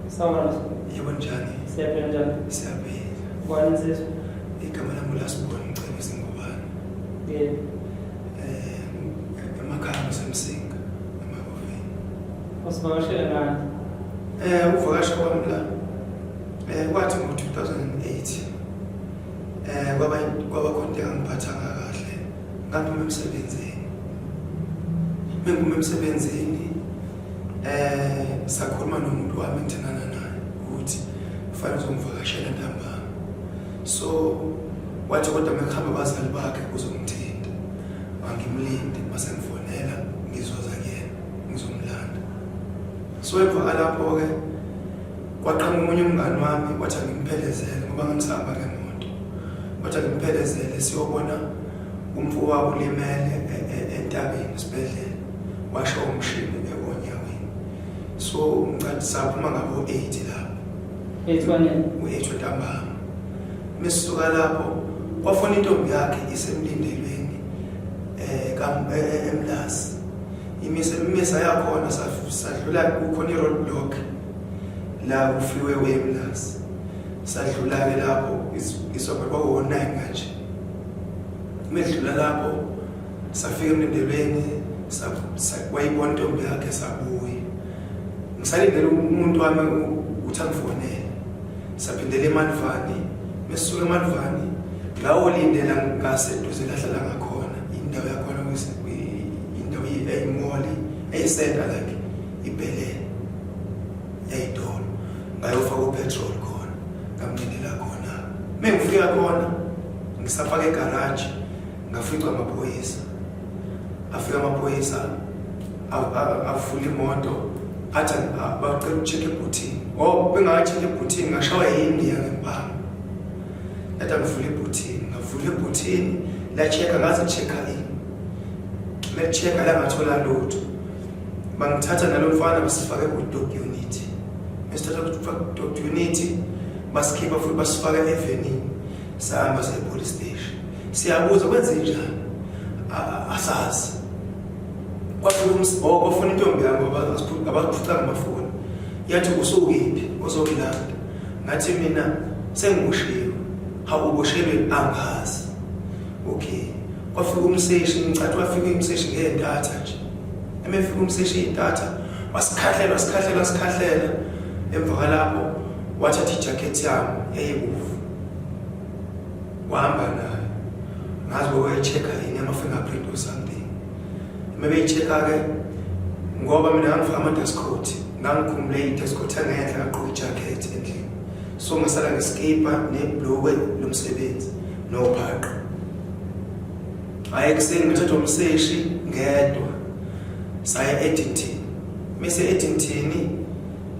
Sawubona. Yebo njani? Siyaphila njani? Siyaphila. Ngubani nsizwa? Igama lami uLasibona Mcebisi Ngubane. Yebo. Emakhaya ngasemsinga eMabovini. Usivakashele ngani? Uvakasha kwami la kwathi ngo-2008 kwaba khona into engangiphathanga kahle ngaphuma emsebenzini. Mengiphuma emsebenzini sakhuluma nomuntu wami engithandana naye ukuthi kufanele uzongivakashela ntambama. So wathi kodwa mekuhamba abazali bakhe uzongithinta. Angimlinde mase ngifonela ngizoza kuyena ngizomlanda. So emva lapho ke kwaqhamuka umunye umngani wami wathi angiphelezele ngoba ngisahamba ngemoto. Wathi angiphelezele siyobona umfowabo ulimele entabeni esibhedlela. Washo umshini ekonyaweni. So ngicela saphuma ngabo 8 lapho. 8 wane? U8 ntambama. Mesisuka lapho kwafona intombi yakhe isemlindelweni eMlasi. Imisa yakhona sadlula kukhona iroadblock la ku-freeway eMlasi. Sadlula ke lapho isobha kwawo-9 kanje. Medlula lapho safika emlindelweni wayibona intombi yakhe sabuya. Ngisalindele umuntu wami uthi angifonele. Saphindela eMalvani. Mesisuka eMalvani lawo lindela ngaseduze lahlala ngakhona. Indawo yakhona indawo eyimoli eyisenta like ibhele eyidolo. Ngayofaka upetrol khona. Ngamlindela khona. Mengifika khona ngisafaka egarage ngafica amaphoyisa. Afika amaphoyisa avula imoto athi bacela ucheck ebhuthini. Bengacheck ebhuthini ngashawa yindi ngempama. Yathi ngivula ebhuthini la checka ngaze checka in. Le checka la ngathola lutho. Bangithatha nalomfana basifake ku dog unit. Mesithatha ku dog unit basikhipha futhi basifaka evenini. Sahamba se police station. Siyabuza kwenze njani? Asazi. Kwafuna intombi yami abaphucanga amafoni. Yathi usukuphi? Uzokilanda. Ngathi mina sengibushiwe. Ubushelwe angazi. Okay. Kwafika umseshi ngicathi wafika umseshi ngedatha nje. Emefika umseshi idatha wasikhahlela. Emva lapho wathatha ijacket yami eyibuvu. Wahamba nayo. Ngazi bokuyichecka yini ama-fingerprint or something. Mebeyichecka ke ngoba mina ngangifaka ama-dress code. Ngangikhumule i-dress code engenhla ngaqoka ijacket endlini. So ngisala ngeskipa nebhlukwe lomsebenzi nobhaqa. Ayekuseni ngithatha umseshi ngedwa. Saya Eddington. Mise Eddington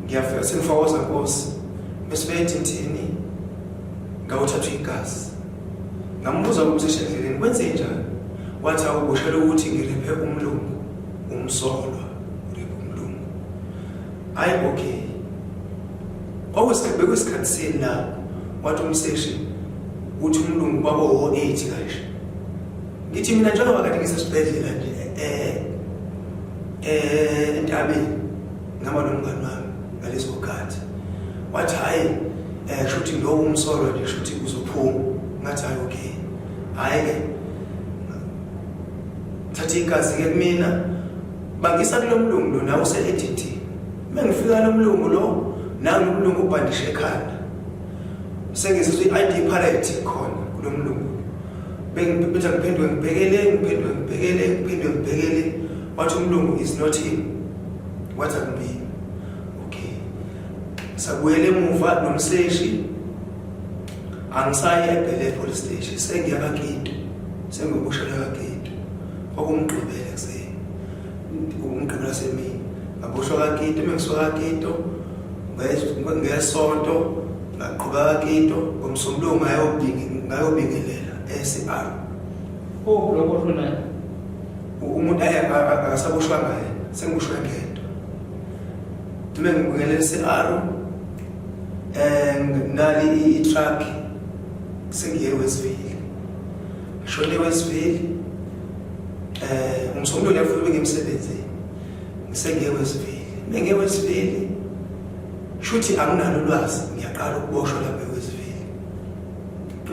ngiyafika sengifawoza Nkosi. Mise Eddington ngawuthatha igazi. Ngambuza umseshi endleleni kwenze njani? Wathi awubushela ukuthi ngirephe umlungu umsolwa ngirephe umlungu. Hayi okay. Bekwesikhathi sini la wathi umseshi uthi umlungu kwabo 8 kanje. Ngithi mina njengoba kade ngisesibhedlela nje entabeni ngaba nomngani wami ngaleso khathi. Wathi hayi shuthi lo umsolwa nje shuthi uzophuma. Ngathi hayi okay. Hayi ke thatha igazi ke kumina bangisa kulomlungu lo nawo use-Eddington. Mengifika lomlungu lo nami umlungu ubhandishe ekhanda. Sengizizwe i-ID palette khona kulomlungu. Bengiphinde ngibhekele. Wathi umlungu is not him. Wathi angibini. Okay. Sabuyele emuva nomseshi. Angisayi eBhele police station. Sengiya kaGido. Sengibushela kaGido. Okumgqibela kuseni. Umgqibela semini. Ngabushwa kaGido mengisuka kaGido. Ngesonto ngaqhubeka kaGido ngomsombuluko ngayobingelela eSR. Lokho khona. Umuntu akasabushwa ngaye, sengibushwe ngedwa. Ngibingelela eSR nali i-truck sengiye eWestville. Ngishone eWestville umsombuluko ngiyafuna ube ngemsebenzini. Ngisengiye eWestville. Mengiye eWestville shuthi anginalo ulwazi ngiyaqala ukuboshwa lapha eWestville.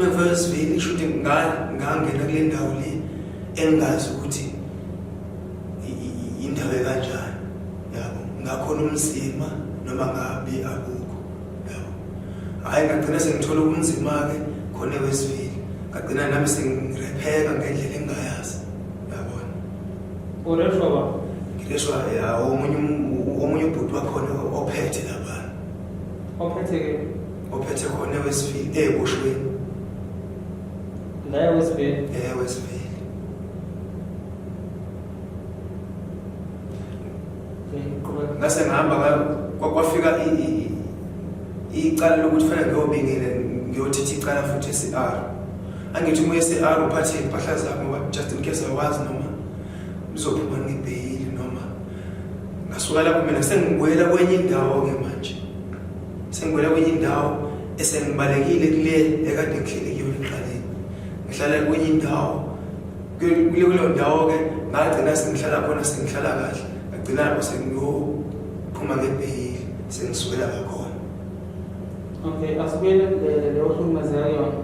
eWestville shuthi ngangena kule ndawo le engazi ukuthi indawo kanjani yabo ngakhona umzima noma ngabe akukho yabo hayi ngagcina sengithola ubunzima ke khona eWestville ngagcina nami sengirepheka ngendlela engayazi yabona ureshwa ngireshwa omunye ubhuti wakhona ophethe lapha ophethe khona eWestville eBushweni la eWestville eWestville ngase ngihamba kwafika icala lokuthi fanele ngiyobingela ngiyothetha icala futhi eCR angithi uma eCR uphathe impahla zakho ngoba just in case awazi noma uzophuma ngebhayili noma ngasuka lapho mina sengibuyela kwenye indawo ke manje sengibuyela kwenye indawo esengibalekile kule ekade ngihleli kiyo eqaleni ngihlala kwenye indawo kuleyo ndawo ke ngagcina sengihlala khona sengihlala kahle ngagcina lapho sengiyophuma ngebhayili sengisukela kakhona. Okay, asibuyele le ohlukumezeka yona.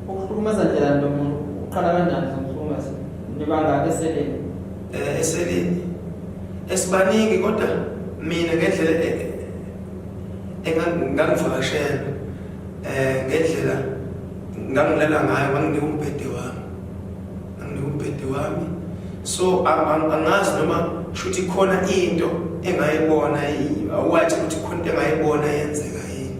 Ukuhlukumeza njani lo muntu? Uqala kanjani ukuhlukumeza? Nibanga eseleni. Eseleni. Esibaningi kodwa mina ngendlela engangivakashela ngendlela ngangilala ngayo nganginika umbhede wami. So angazi noma shuthi khona into engayibona awathi ukuthi khona into engayibona yenzeka yini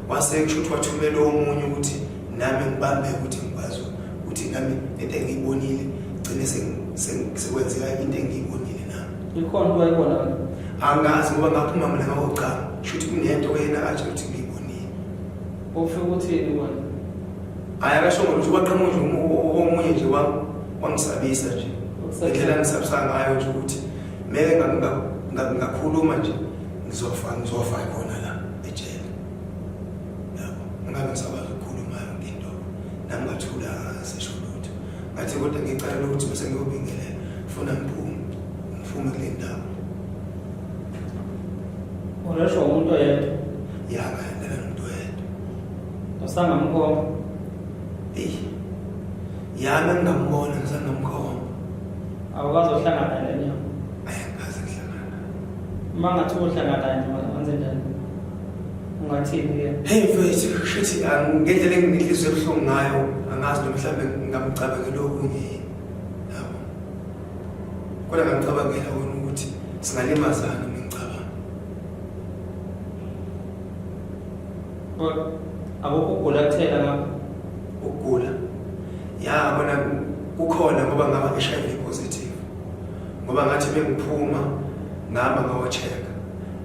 wase kushuthi wathumela omunye ukuthi nami ngibambe ukuthi ngikwazi ukuthi nami into engiyibonile gcine sekwenzeka into engiyibonile nami ikhona wayibona angazi ngoba ngaphuma mina ngawocha shuthi kunento wena athi ukuthi ngiyibonile ufike ukuthini wena ayakasho ukuthi waqhamuka omunye nje wangisabisa nje indlela ngisabisa ngayo nje ukuthi meke ngakhuluma nje ngizofa khona la ejele yabo ngabe ngisabaza ukukhuluma into nami ngathula sisho lutho ngathi kodwa ngicela ukuthi bese ngiyobingelela ufuna ngiphume kule ndawo ureshwa umuntu oyedwa ngayendela nomuntu oyedwa usangamkhoma yami ngingambona ngisangamkhoma awukazi uhlangana naye ayakaze ngihlangana mangathi uhlangana naye wenze njani ungathini ke hey mfethu kushuthi ngendlela engilizwe ebuhlungu ngayo angazi noma mhlawumbe ngamcabangela okunye yabo kodwa ngicabangela wona ukuthi singalimazana ngicabanga akukho ukugula kuthela ngapha ukugula yabona kukhona ngoba ngaba HIV positive ngoba ngathi bengiphuma ngaba ngawa-check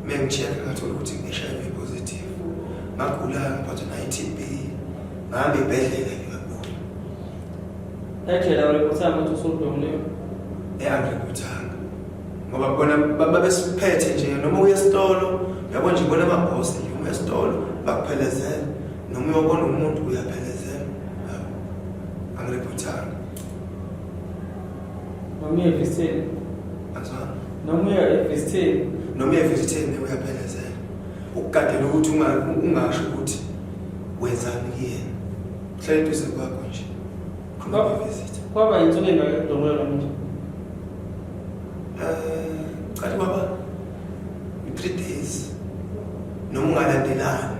mengi-check ngathola ukuthi ngi-HIV positive ngagula ngiphathwa na-TB ngihamba ibhedlela ngikagula ejele awurephothanga ukuthi usudlongile angirephothanga ngoba bona babesiphethe nje noma uye esitolo yabo nje bona amabhosi nje uma esitolo bakuphelezela noma uyobona umuntu uyaphelezela angirephothanga noma uyevisitheni azana noma uyevisitheni uyaphelezela ukugadela ukuthi ungasho ukuthi wenzani kuyena hlala eduze kwakho nje kwaba yinsuku engakudongela lo muntu qathi kwaba 3 days noma ungalandelani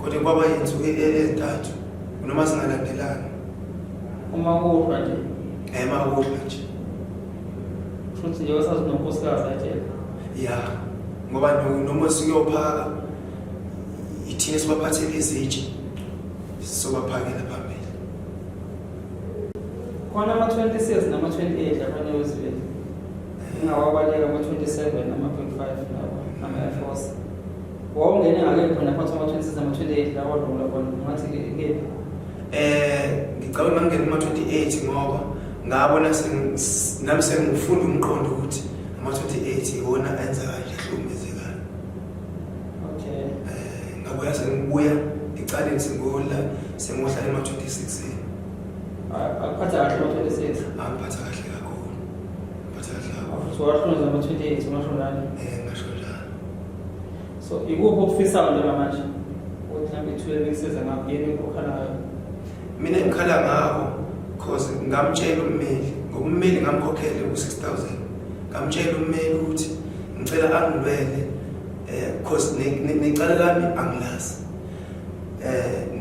kodwa kwaba yinsuku ezintathu noma singalandelani uma kuhlwa nje emakuhlwa nje futhi nje wasazi nonkosikazi ajele ya ngoba noma siyophaka ithini sibaphathele izitshe sobaphakela phambili khona ama-26 nama-28 lapha eWestville ingawabaleka ama-27 nama-25 nama-Air Force wawungene ngake khona phakathi ama-26 nama-28 la wadlula khona ngathi kephi ngicabanga ngangena kuma-28 ngoba ngabona nami sengifunda umqondo ukuthi ama-28 iwona enza kanje ehlukumezekayo okay ngabuya sengibuya ecaleni sengohlala ema-26 akuphatha kahle ama-26 angiphatha kahle kakhulu so wahlonza ama-28 ungasho njani ngasho njalo So ikuphi okufisayo njengamanje ukuthi mhlawumbe ithuba bekusiza ngakho yini okhalayo? Mina ngikhala ngakho cause ngamtshela ummeli ngoba ummeli ngamkhokhele u-6,000 ngamtshela ummeli ukuthi ngicela angilwele cause necala lami angilazi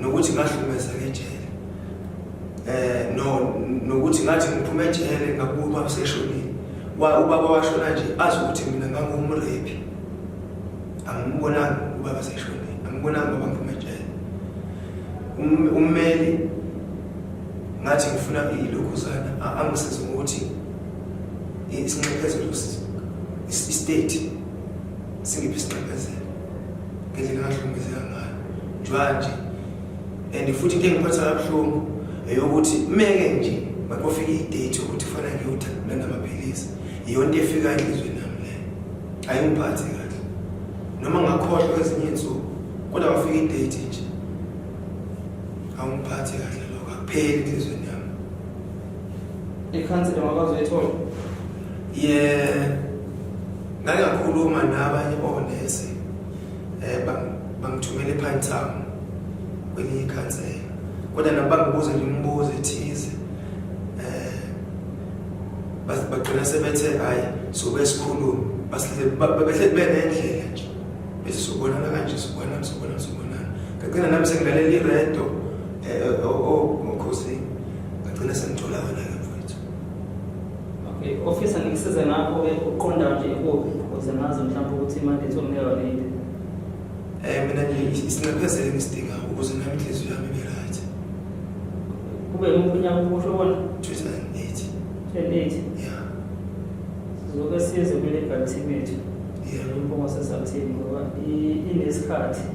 nokuthi ngahlukumezeka ejele nokuthi ngathi ngiphume ejele ngakuba ubaba seshonile ubaba washona nje azi ukuthi mina ngangumrephi angimbonanga ubaba seshonile angibonanga ngoba ngiphume ejele ummeli ngathi ngifuna ilokhuzana angisize ukuthi isinxephezelo istate singiphi isinxephezelo ngendlela ngahlukumezeka ngayo njwanje and futhi into engiphatha kabuhlungu eyokuthi meke nje makufika idate ukuthi kufanele ngiyothatha namaphilisi iyonto efika enhlizweni nami le ayingiphathi kahle noma ngakhohlwa ezinye insuku kodwa bafika idate nje awungiphathi kahle lokho akupheli enhlizweni yami. Ikhansela ngakwazoyithola? Ngake ngakhuluma nabanye onesi bangithumela ePinetown kwelinye ikhansela kodwa nabangibuza nje imibuzo ethize bagcina sebethe hayi sobe sikhuluma behle benendlela nje bese sobonana kanje sobonana ngagcina nami sengilalela iredo ngokhosi ngagcina sengithola wena ke mfowethu. Okay, officer ngikusize ngakho ke uqonda nje ikuphi ukuze ngazi mhlawumbe ukuthi imali ethu ngeke nini. Mina nje isingaphezele ngisidinga ukuze nami inhliziyo yami ibe right. Kube umnyaka umusho wona 2008. 2008. Yeah. Sizoke size kule legal team yethu. Yeah. Impomo sesathini ngoba inesikhathi.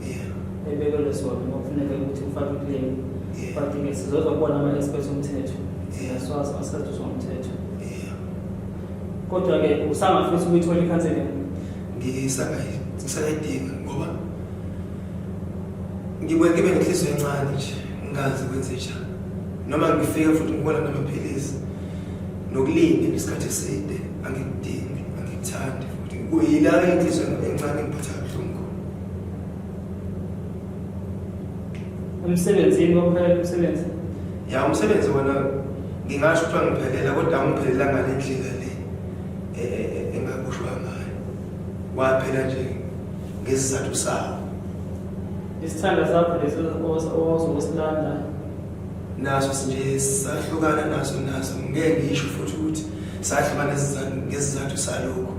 Yeah. Ebekele sona ngokufuneka ukuthi ufake claim. Yeah. But ke sizozobona ama-experts omthetho. Yeah. Siyaswazi amasathu somthetho. Yeah. Kodwa ke usangafisa ukuyithola ikhansela? Ngisayidinga ngoba ngibe nenhliziyo encane nje ngazi kwenze njani noma ngifika futhi ngibona namaphilisi nokulinda isikhathi eside angikudingi angikuthandi futhi kuyilana inhliziyo encane ngiphatha kabuhlungu. Umsebenzini wokuphela umsebenzi? Ya umsebenzi wona ngingasho ukuthi angiphelela kodwa angiphelela ngale ndlela le engakushwa ngayo waphela nje ngesizathu sawo. Isithanda sakho leso owazosilanda naso nje sahlukana naso ngeke ngisho futhi ukuthi sahlukana ngesizathu salokho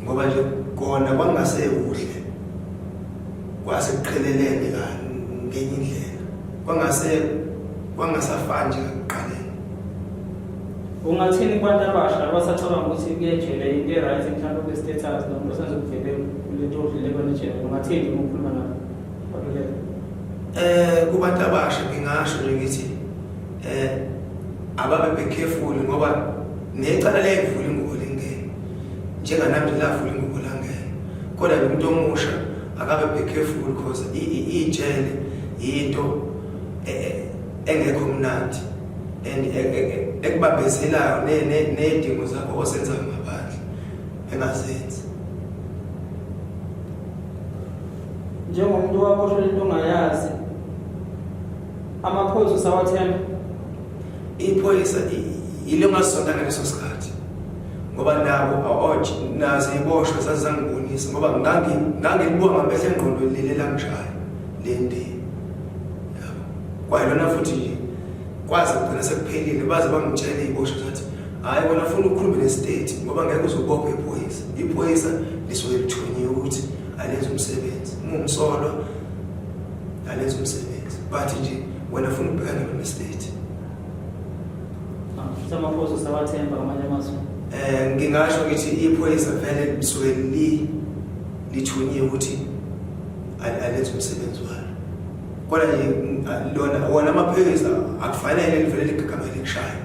ngoba nje kona kwangasekuhle kwase kuqhelelene ngenye indlela kwangasafani nje kuqaleni. Ungathini kubantu abasha abasacabanga ukuthi kuyejele into right mhlawumbe kwi-status noma usenzokuvele kulento odlule kwenejele ungathini uma ukhuluma nabo? Kubantu abasha ngingasho nje ngithi ababe be careful ngoba necala levula ingubo lingene njenganami nje lavula ingubo langene kodwa lo muntu omusha akabe be careful because ijele into engekho mnandi and ekubambezelayo nedingo zakho osenza ngaphandle engazenzi. Njengomuntu waboshwe into ongayazi amaphoyisa usawathemba? Iphoyisa ile ngasonda ngaleso sikhathi ngoba nabo nazo iboshwe zazangibonisa ngoba ngangilibuka ngamehlo engqondo lilela ngishaya le ndini yabo kwayilona futhi nje kwazi ukugcina sekuphelile baze bangitshela iboshwe zathi hayi bona ufuna ukukhuluma nestate ngoba ngeke uzobopha iphoyisa lisuke lithunyiwe ukuthi alenze umsebenzi umsolo alenze umsebenzi but nje wena ufuna ukubhekana nestate. Samaphoyisa usawathemba ngamanye amazwi? Ngingasho ukuthi iphoyisa vele lisuke lithunyiwe ukuthi alenze umsebenzi walo kodwa nje wona amaphoyisa akufanele livele ligagamele likushaya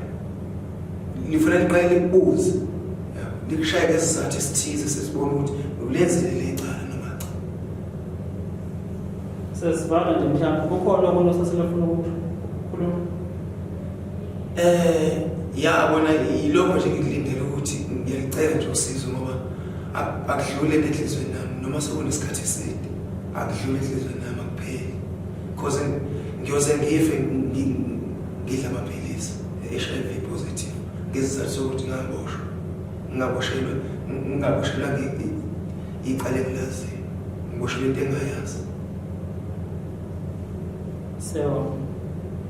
lifanele liqale libuze likushaye ngesizathu esithize sesibona ukuthi ulenzile le icala noma cha. Sesivana nje mhlawumbe kukhona okunye oseselafuna ukukhuluma? Yabona yilokho nje ngilindele ukuthi ngiyalicela nje usizo ngoba akudlule enhlizweni nami noma sekunesikhathi eside akudlule enhlizweni nami akupheli because ngiyoze ngife ngidla amaphilisi HIV positive ngesizathu sokuthi ngingaboshelwa iqale ngilazini ngiboshelwe into engayazi So